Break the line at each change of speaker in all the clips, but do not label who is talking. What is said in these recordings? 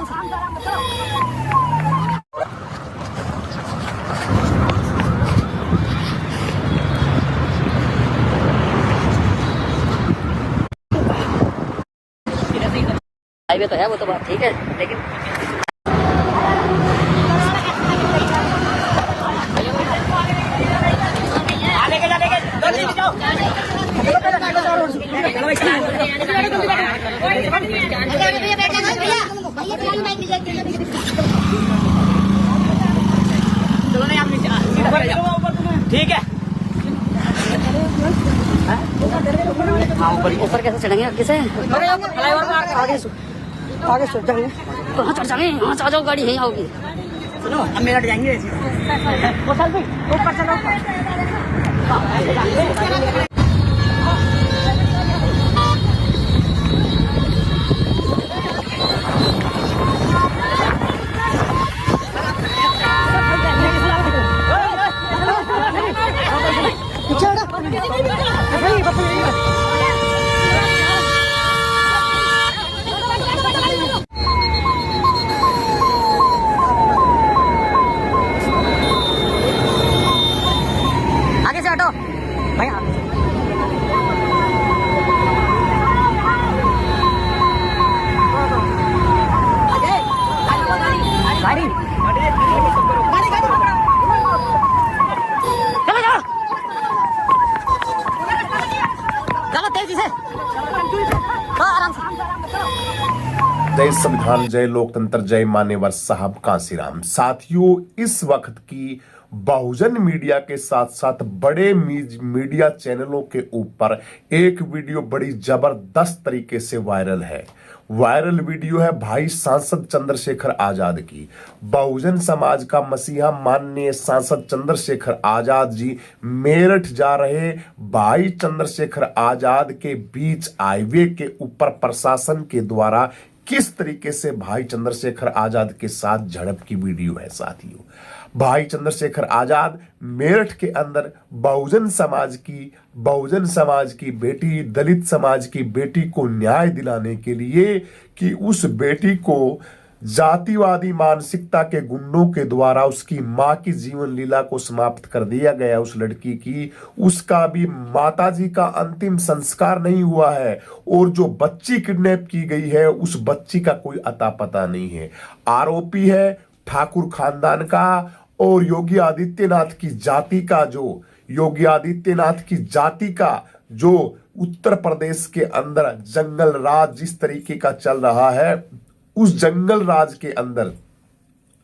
आराम से। हाईवे तो है, वो तो बात ठीक है, लेकिन ठीक है। ऊपर कैसे चढ़ेंगे? किसे आगे चढ़ जाएंगे, कहाँ चढ़ जाएंगे? यहाँ से आ जाओ, गाड़ी यहीं आओगी। सुनो, अब मेरा जाएंगे ऊपर चलो। आगे से हटो भैया। गाड़ी चलो तेजी से, आराम से।
जय संविधान, जय लोकतंत्र, जय मान्यवर साहब कांसीराम। साथियों, इस वक्त की बहुजन मीडिया के साथ साथ बड़े मीडिया चैनलों के ऊपर एक वीडियो बड़ी जबरदस्त तरीके से वायरल है। वायरल वीडियो है भाई सांसद चंद्रशेखर आजाद की। बहुजन समाज का मसीहा माननीय सांसद चंद्रशेखर आजाद जी मेरठ जा रहे भाई चंद्रशेखर आजाद के बीच हाईवे के ऊपर प्रशासन के द्वारा किस तरीके से भाई चंद्रशेखर आजाद के साथ झड़प की वीडियो है। साथियों, भाई चंद्रशेखर आजाद मेरठ के अंदर बहुजन समाज की बेटी, दलित समाज की बेटी को न्याय दिलाने के लिए कि उस बेटी को जातिवादी मानसिकता के गुंडों के द्वारा उसकी मां की जीवन लीला को समाप्त कर दिया गया। उस लड़की की, उसका भी माताजी का अंतिम संस्कार नहीं हुआ है और जो बच्ची किडनैप की गई है उस बच्ची का कोई अता पता नहीं है। आरोपी है ठाकुर खानदान का और योगी आदित्यनाथ की जाति का जो उत्तर प्रदेश के अंदर जंगल राज जिस तरीके का चल रहा है, उस जंगल राज के अंदर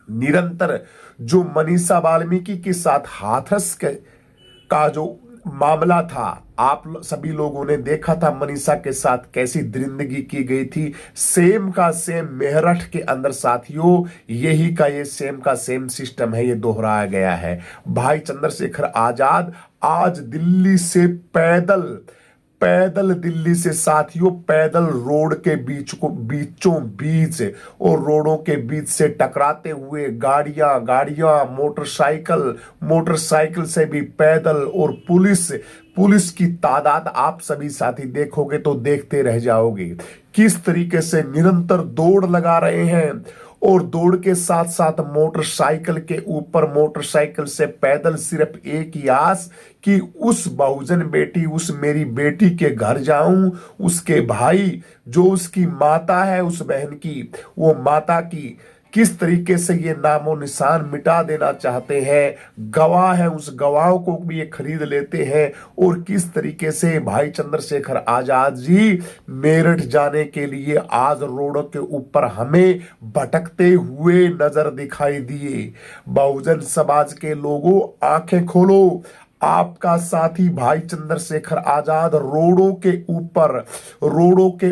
निरंतर जो मनीषा वाल्मीकि के साथ हाथरस का जो मामला था, आप सभी लोगों ने देखा था मनीषा के साथ कैसी दरिंदगी की गई थी। सेम का सेम मेरठ के अंदर साथियों यही का ये सेम का सेम सिस्टम है, ये दोहराया गया है। भाई चंद्रशेखर आजाद आज दिल्ली से पैदल दिल्ली से साथियों पैदल रोड के बीचों बीच और रोडों के बीच से टकराते हुए गाड़ियां मोटरसाइकिल से भी पैदल और पुलिस की तादाद आप सभी साथी देखोगे तो देखते रह जाओगे किस तरीके से निरंतर दौड़ लगा रहे हैं। और दौड़ के साथ साथ मोटरसाइकिल से पैदल सिर्फ एक ही आस कि उस बहुजन बेटी, उस मेरी बेटी के घर जाऊं, उसके भाई जो उसकी माता है, उस बहन की, वो माता की किस तरीके से ये नामो निशान मिटा देना चाहते हैं। गवाह है, उस गवाहों को भी ये खरीद लेते हैं और किस तरीके से भाई चंद्रशेखर आजाद जी मेरठ जाने के लिए आज रोड के ऊपर हमें भटकते हुए नजर दिखाई दिए। बहुजन समाज के लोगों, आंखें खोलो, आपका साथी भाई चंद्रशेखर आजाद रोडों के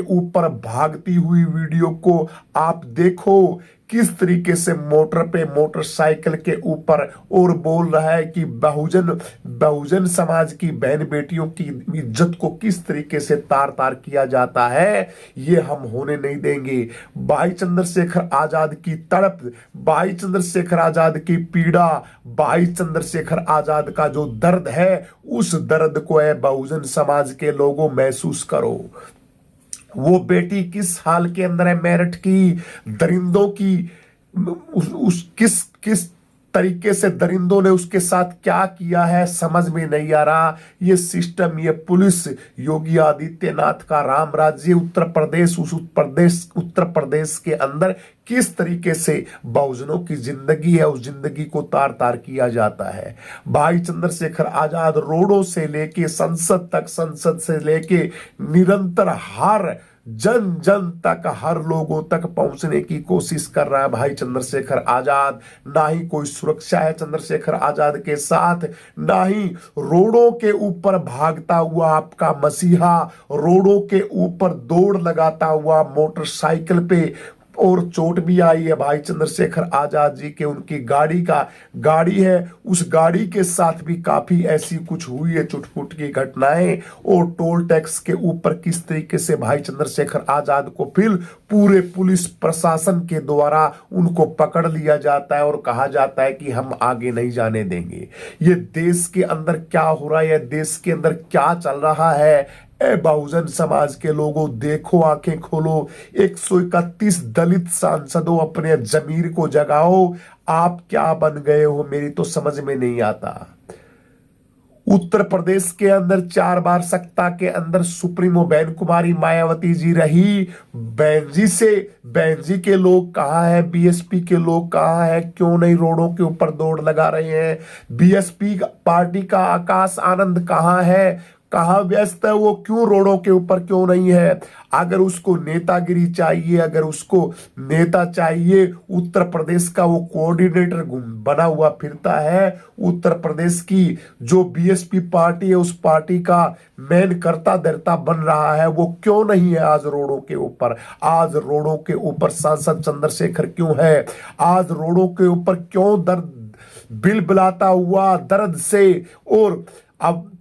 ऊपर भागती हुई वीडियो को आप देखो किस तरीके से मोटरसाइकिल के ऊपर और बोल रहा है कि बहुजन समाज की बहन बेटियों की इज्जत को किस तरीके से तार तार किया जाता है, ये हम होने नहीं देंगे। भाई चंद्रशेखर आजाद की तड़प, भाई चंद्रशेखर आजाद की पीड़ा, भाई चंद्रशेखर आजाद का जो दर्द है, उस दर्द को है बहुजन समाज के लोगों महसूस करो। वो बेटी किस हाल के अंदर है, मेरठ की दरिंदों की उस किस तरीके से दरिंदों ने उसके साथ क्या किया है समझ में नहीं आ रहा। ये सिस्टम, ये पुलिस, योगी आदित्यनाथ का राम राज्य उत्तर प्रदेश, उस उत्तर प्रदेश के अंदर किस तरीके से बहुजनों की जिंदगी है, उस जिंदगी को तार तार किया जाता है। भाई चंद्रशेखर आजाद रोडों से लेके संसद तक, संसद से लेके निरंतर हर जन जन तक, हर लोगों तक पहुंचने की कोशिश कर रहा है भाई चंद्रशेखर आजाद। ना ही कोई सुरक्षा है चंद्रशेखर आजाद के साथ, ना ही रोडों के ऊपर भागता हुआ आपका मसीहा, रोडों के ऊपर दौड़ लगाता हुआ मोटरसाइकिल पे, और चोट भी आई है भाई चंद्रशेखर आजाद जी के, उनकी गाड़ी है, उस गाड़ी के साथ भी काफी ऐसी कुछ हुई है चुटपुट की घटनाएं। और टोल टैक्स के ऊपर किस तरीके से भाई चंद्रशेखर आजाद को फिर पूरे पुलिस प्रशासन के द्वारा उनको पकड़ लिया जाता है और कहा जाता है कि हम आगे नहीं जाने देंगे। ये देश के अंदर क्या हो रहा है, देश के अंदर क्या चल रहा है। बहुजन समाज के लोगों, देखो, आंखें खोलो। 131 दलित सांसदों, अपने जमीर को जगाओ। आप क्या बन गए हो, मेरी तो समझ में नहीं आता। उत्तर प्रदेश के अंदर 4 बार सत्ता के अंदर सुप्रीमो बहन कुमारी मायावती जी रही। बहन जी के लोग कहाँ है, बीएसपी के लोग कहाँ है, क्यों नहीं रोडों के ऊपर दौड़ लगा रहे हैं। बीएसपी पार्टी का आकाश आनंद कहाँ है, कहाँ व्यस्त है वो, क्यों रोडों के ऊपर क्यों नहीं है। अगर उसको नेतागिरी चाहिए, अगर उसको नेता चाहिए, उत्तर प्रदेश का वो कोऑर्डिनेटर बना हुआ फिरता है। उत्तर प्रदेश की जो बीएसपी पार्टी है, उस पार्टी का मेन कर्ता धर्ता बन रहा है, वो क्यों नहीं है आज रोडों के ऊपर। आज रोडों के ऊपर सांसद चंद्रशेखर क्यों है, आज रोडों के ऊपर क्यों बिलबिलाता हुआ दर्द से, और अब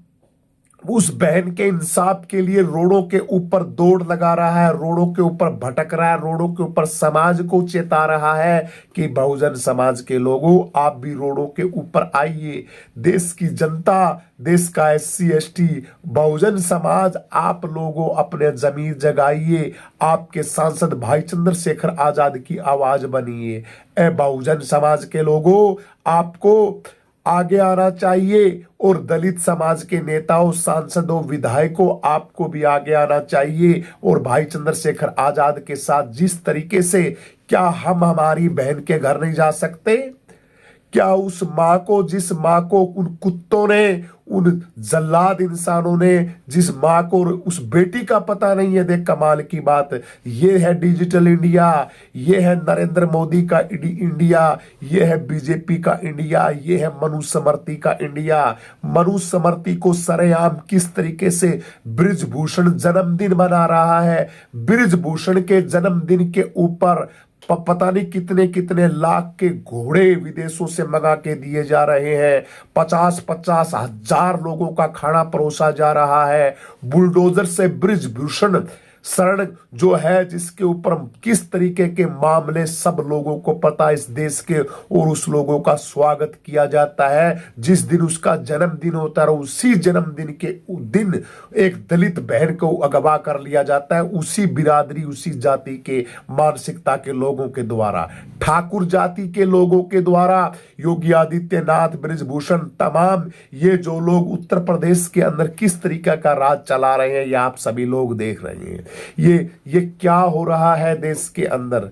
उस बहन के इंसाफ के लिए रोडों के ऊपर दौड़ लगा रहा है, रोडों के ऊपर भटक रहा है, रोडों के ऊपर समाज को चेता रहा है कि बहुजन समाज के लोगों, आप भी रोडों के ऊपर आइए। देश की जनता, देश का SC ST बहुजन समाज, आप लोगों अपने जमीर जगाइए। आपके सांसद भाई चंद्रशेखर आजाद की आवाज बनिए। बहुजन समाज के लोगों, आपको आगे आना चाहिए, और दलित समाज के नेताओं, सांसदों, विधायकों, आपको भी आगे आना चाहिए। और भाई चंद्रशेखर आजाद के साथ जिस तरीके से, क्या हम हमारी बहन के घर नहीं जा सकते? क्या उस माँ को, जिस माँ को उन कुत्तों ने, उन जल्लाद इंसानों ने, जिस माँ को उस बेटी का पता नहीं है। देख कमाल की बात, ये है डिजिटल इंडिया, ये है नरेंद्र मोदी का इंडिया, ये है बीजेपी का इंडिया, ये है मनुस्मृति का इंडिया। मनुस्मृति को सरेआम किस तरीके से बृजभूषण जन्मदिन मना रहा है। बृजभूषण के जन्मदिन के ऊपर पता नहीं कितने कितने लाख के घोड़े विदेशों से मंगा के दिए जा रहे हैं। 50-50 हजार लोगों का खाना परोसा जा रहा है। बुलडोजर से बृजभूषण शरण जो है, जिसके ऊपर किस तरीके के मामले सब लोगों को पता इस देश के, और उस लोगों का स्वागत किया जाता है। जिस दिन उसका जन्मदिन होता है, उसी जन्मदिन के दिन एक दलित बहन को अगवा कर लिया जाता है, उसी बिरादरी, उसी जाति के मानसिकता के लोगों के द्वारा, ठाकुर जाति के लोगों के द्वारा। योगी आदित्यनाथ, बृजभूषण, तमाम ये जो लोग उत्तर प्रदेश के अंदर किस तरीके का राज चला रहे हैं, ये आप सभी लोग देख रहे हैं। ये क्या हो रहा है देश के अंदर।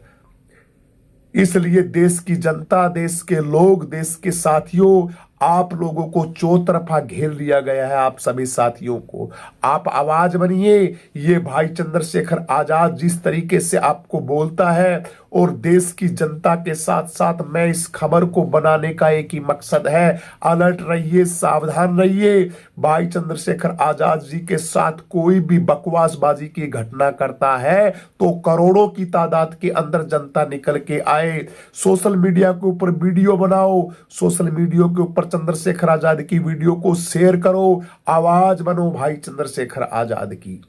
इसलिए देश की जनता, देश के लोग, देश के साथियों, आप लोगों को चौतरफा घेर लिया गया है। आप सभी साथियों को आप आवाज बनिए। ये भाई चंद्रशेखर आजाद जिस तरीके से आपको बोलता है, और देश की जनता के साथ साथ मैं इस खबर को बनाने का एक ही मकसद है, अलर्ट रहिए, सावधान रहिए। भाई चंद्रशेखर आजाद जी के साथ कोई भी बकवासबाजी की घटना करता है तो करोड़ों की तादाद के अंदर जनता निकल के आए। सोशल मीडिया के ऊपर वीडियो बनाओ, सोशल मीडिया के ऊपर चंद्रशेखर आजाद की वीडियो को शेयर करो, आवाज बनो भाई चंद्रशेखर आजाद की।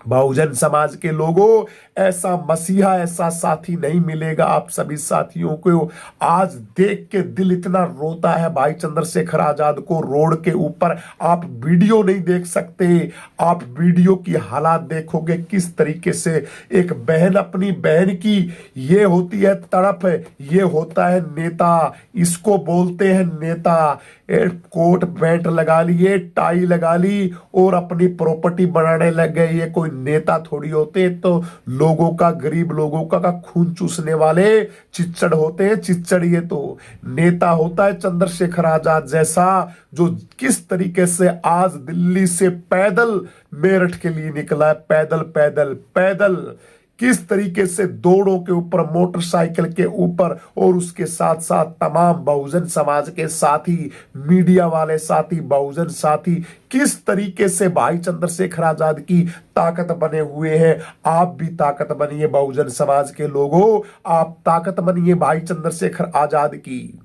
बहुजन समाज के लोगों, ऐसा मसीहा, ऐसा साथी नहीं मिलेगा आप सभी साथियों को। आज देख के दिल इतना रोता है भाई चंद्रशेखर आजाद को रोड के ऊपर। आप वीडियो नहीं देख सकते, आप वीडियो की हालात देखोगे किस तरीके से एक बहन अपनी बहन की, ये होती है तड़प, ये होता है नेता, इसको बोलते हैं नेता। कोट पैंट लगा लिए, टाई लगा ली और अपनी प्रॉपर्टी बनाने लग गए। ये कोई नेता थोड़ी होते, तो लोगों का, गरीब लोगों का खून चूसने वाले चिच्चड़ होते हैं, चिच्चड़। ये तो नेता होता है चंद्रशेखर आजाद जैसा, जो किस तरीके से आज दिल्ली से पैदल मेरठ के लिए निकला है, पैदल पैदल पैदल, किस तरीके से दौड़ों के ऊपर, मोटरसाइकिल के ऊपर, और उसके साथ साथ तमाम बहुजन समाज के साथी, मीडिया वाले साथी, बहुजन साथी किस तरीके से भाई चंद्रशेखर आजाद की ताकत बने हुए हैं। आप भी ताकत बनिए बहुजन समाज के लोगों, आप ताकत बनिए भाई चंद्रशेखर आजाद की।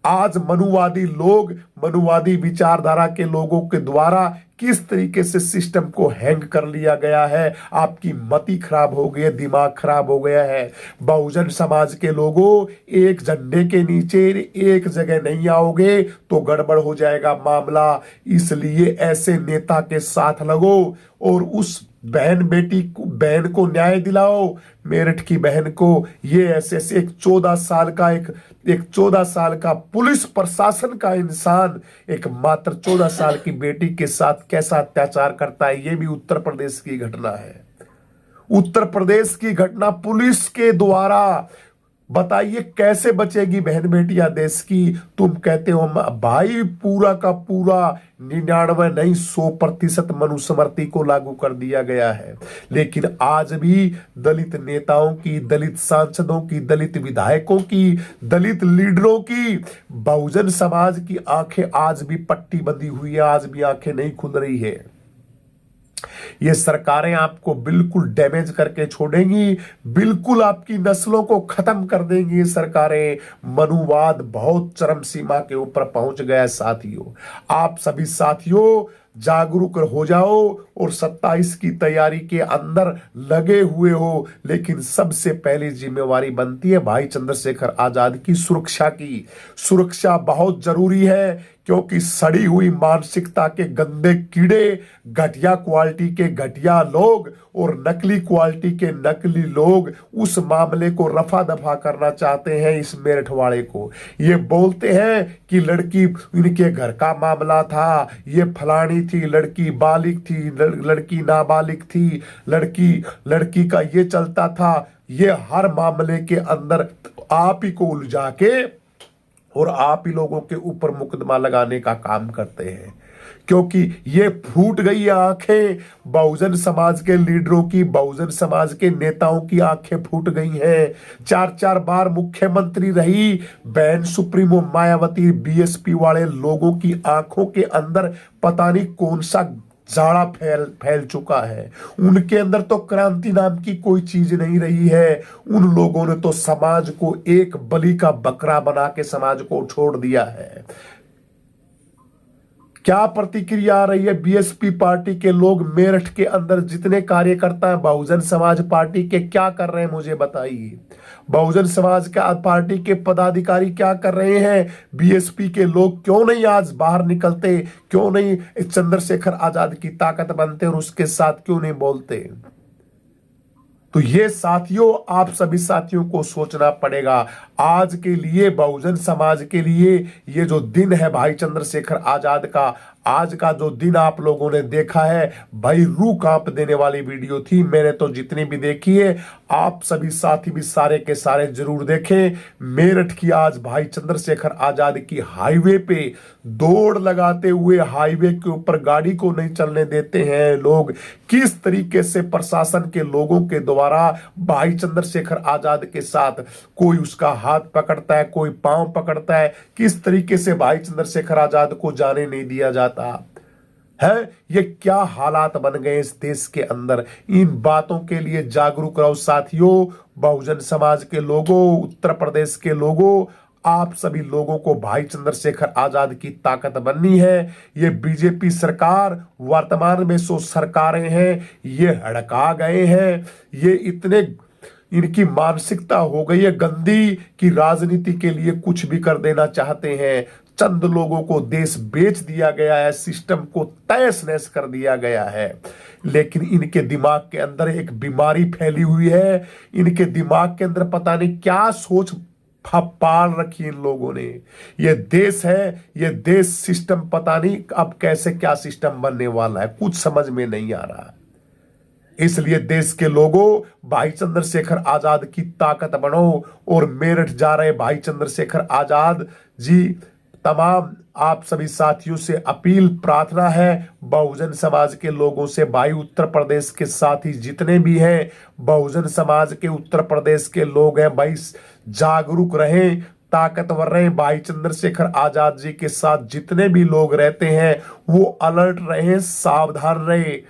आज मनुवादी लोग, मनुवादी विचारधारा के लोगों के द्वारा किस तरीके से सिस्टम को हैंग कर लिया गया है। आपकी मति खराब हो गई है, दिमाग खराब हो गया है। बहुजन समाज के लोगों, एक झंडे के नीचे एक जगह नहीं आओगे तो गड़बड़ हो जाएगा मामला। इसलिए ऐसे नेता के साथ लगो और उस बहन को न्याय दिलाओ, मेरठ की बहन को। ये ऐसे एक 14 साल का एक 14 साल का पुलिस प्रशासन का इंसान एक मात्र 14 साल की बेटी के साथ कैसा अत्याचार करता है। ये भी उत्तर प्रदेश की घटना है, उत्तर प्रदेश की घटना पुलिस के द्वारा। बताइए कैसे बचेगी बहन बेटियां देश की। तुम कहते हो भाई पूरा का पूरा 99 नहीं 100% मनुस्मृति को लागू कर दिया गया है, लेकिन आज भी दलित नेताओं की, दलित सांसदों की, दलित विधायकों की, दलित लीडरों की, बहुजन समाज की आंखें आज भी पट्टी बंधी हुई है, आज भी आंखें नहीं खुल रही है। ये सरकारें आपको बिल्कुल डैमेज करके छोड़ेंगी, बिल्कुल आपकी नस्लों को खत्म कर देंगी ये सरकारें। मनुवाद बहुत चरम सीमा के ऊपर पहुंच गया है साथियों। आप सभी साथियों जागरूक हो जाओ और 27 की तैयारी के अंदर लगे हुए हो, लेकिन सबसे पहली जिम्मेवारी बनती है भाई चंद्रशेखर आजाद की सुरक्षा की। सुरक्षा बहुत जरूरी है, क्योंकि सड़ी हुई मानसिकता के गंदे कीड़े, घटिया क्वालिटी के घटिया लोग और नकली क्वालिटी के नकली लोग उस मामले को रफा दफा करना चाहते हैं। इस मेरठ वाले को ये बोलते हैं कि लड़की इनके घर का मामला था, ये फलानी थी, लड़की बालिग थी, लड़की नाबालिग थी, लड़की का ये चलता था। ये हर मामले के अंदर आप ही को उलझा के और आप ही लोगों के ऊपर मुकदमा लगाने का काम करते हैं, क्योंकि ये फूट गई आंखें बहुजन समाज के लीडरों की, बहुजन समाज के नेताओं की आंखें फूट गई हैं। 4 बार मुख्यमंत्री रही बहन सुप्रीमो मायावती, बीएसपी वाले लोगों की आंखों के अंदर पता नहीं कौन सा जाड़ा फैल चुका है। उनके अंदर तो क्रांति नाम की कोई चीज नहीं रही है। उन लोगों ने तो समाज को एक बलि का बकरा बना के समाज को छोड़ दिया है। क्या प्रतिक्रिया आ रही है बीएसपी पार्टी के लोग, मेरठ के अंदर जितने कार्यकर्ता हैं बहुजन समाज पार्टी के, क्या कर रहे हैं मुझे बताइए। बहुजन समाज का पार्टी के पदाधिकारी क्या कर रहे हैं। बीएसपी के लोग क्यों नहीं आज बाहर निकलते, क्यों नहीं चंद्रशेखर आजाद की ताकत बनते और उसके साथ क्यों नहीं बोलते। तो ये साथियों, आप सभी साथियों को सोचना पड़ेगा। आज के लिए बहुजन समाज के लिए ये जो दिन है भाई चंद्रशेखर आजाद का, आज का जो दिन आप लोगों ने देखा है भाई, रूह कांप देने वाली वीडियो थी। मैंने तो जितनी भी देखी है, आप सभी साथी भी सारे के सारे जरूर देखें। मेरठ की आज भाई चंद्रशेखर आजाद की हाईवे पे दौड़ लगाते हुए, हाईवे के ऊपर गाड़ी को नहीं चलने देते हैं लोग। किस तरीके से प्रशासन के लोगों के द्वारा भाई चंद्रशेखर आजाद के साथ कोई उसका हाथ पकड़ता है, कोई पांव पकड़ता है, किस तरीके से भाई चंद्रशेखर आजाद को जाने नहीं दिया जाता है। ये क्या हालात बन गए इस देश के अंदर। इन बातों के लिए जागरूक रहो साथियों। बहुजन समाज के लोगों, उत्तर प्रदेश के लोगों, आप सभी लोगों को भाई चंद्रशेखर आजाद की ताकत बननी है। ये बीजेपी सरकार, वर्तमान में सो सरकारें हैं, ये हड़का गए हैं। ये इतने, इनकी मानसिकता हो गई है गंदी कि राजनीति के लिए कुछ भी कर देना चाहते हैं। चंद लोगों को देश बेच दिया गया है, सिस्टम को तहस नहस कर दिया गया है। लेकिन इनके दिमाग के अंदर एक बीमारी फैली हुई है। इनके दिमाग के अंदर पता नहीं क्या सोच पाल रखी इन लोगों ने। ये देश है, ये देश सिस्टम पता नहीं अब कैसे क्या सिस्टम बनने वाला है, कुछ समझ में नहीं आ रहा। इसलिए देश के लोगों, भाई चंद्रशेखर आजाद की ताकत बनो। और मेरठ जा रहे भाई चंद्रशेखर आजाद जी, तमाम आप सभी साथियों से अपील प्रार्थना है, बहुजन समाज के लोगों से, भाई उत्तर प्रदेश के साथी जितने भी हैं, बहुजन समाज के उत्तर प्रदेश के लोग हैं, भाई जागरूक रहें, ताकतवर रहें। भाई चंद्रशेखर आजाद जी के साथ जितने भी लोग रहते हैं वो अलर्ट रहें, सावधान रहें।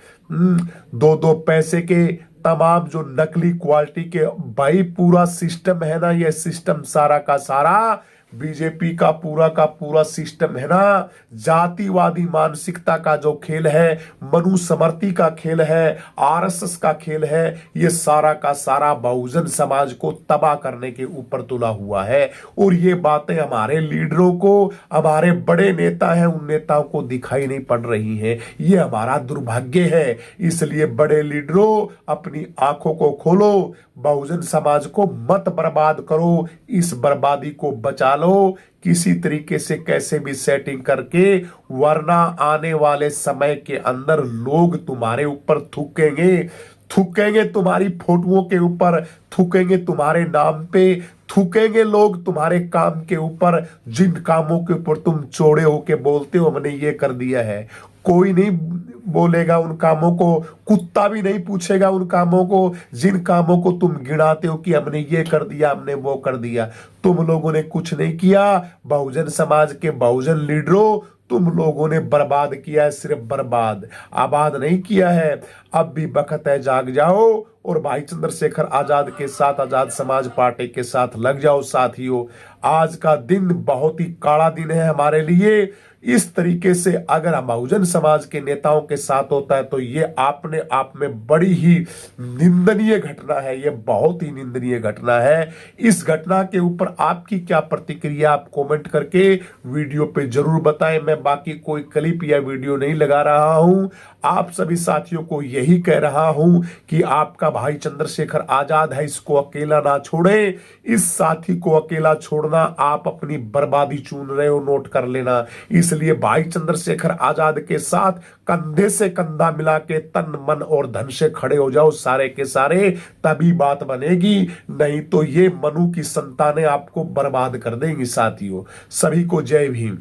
दो पैसे के तमाम जो नकली क्वालिटी के भाई पूरा सिस्टम है ना, ये सिस्टम सारा का सारा बीजेपी का पूरा सिस्टम है ना, जातिवादी मानसिकता का जो खेल है, मनुस्मृति का खेल है, आरएसएस का खेल है, ये सारा का सारा बहुजन समाज को तबाह करने के ऊपर तुला हुआ है। और ये बातें हमारे लीडरों को, हमारे बड़े नेता हैं, उन नेताओं को दिखाई नहीं पड़ रही हैं। ये हमारा दुर्भाग्य है। इसलिए बड़े लीडरों, अपनी आंखों को खोलो, बहुजन समाज को मत बर्बाद करो, इस बर्बादी को बचा लो किसी तरीके से, कैसे भी सेटिंग करके, वरना आने वाले समय के अंदर लोग तुम्हारे ऊपर थूकेंगे तुम्हारी फोटोओं के ऊपर, थूकेंगे तुम्हारे नाम पे, थूकेंगे लोग तुम्हारे काम के ऊपर, जिन कामों के ऊपर तुम चौड़े होके बोलते हो हमने ये कर दिया है। कोई नहीं बोलेगा उन कामों को, कुत्ता भी नहीं पूछेगा उन कामों को, जिन कामों को तुम गिनाते हो कि हमने ये कर दिया, हमने वो कर दिया। तुम लोगों ने कुछ नहीं किया। बहुजन समाज के बहुजन लीडरों, तुम लोगों ने बर्बाद किया है, सिर्फ बर्बाद, आबाद नहीं किया है। अब भी वक्त है, जाग जाओ और भाई चंद्रशेखर आजाद के साथ, आजाद समाज पार्टी के साथ लग जाओ साथियों। आज का दिन बहुत ही काला दिन है हमारे लिए। इस तरीके से अगर हम बहुजन समाज के नेताओं के साथ होता है तो ये अपने आप में बड़ी ही निंदनीय घटना है। ये बहुत ही निंदनीय घटना है। इस घटना के ऊपर आपकी क्या प्रतिक्रिया, आप कमेंट करके वीडियो पे जरूर बताएं। मैं बाकी कोई क्लिप या वीडियो नहीं लगा रहा हूं। आप सभी साथियों को यही कह रहा हूं कि आपका भाई चंद्रशेखर आजाद है, इसको अकेला ना छोड़ें। इस साथी को अकेला छोड़ना आप अपनी बर्बादी चुन रहे हो, नोट कर लेना। इसलिए भाई चंद्रशेखर आजाद के साथ कंधे से कंधा मिला के तन मन और धन से खड़े हो जाओ सारे के सारे, तभी बात बनेगी। नहीं तो ये मनु की संतानें आपको बर्बाद कर देंगी साथियों। सभी को जय भीम।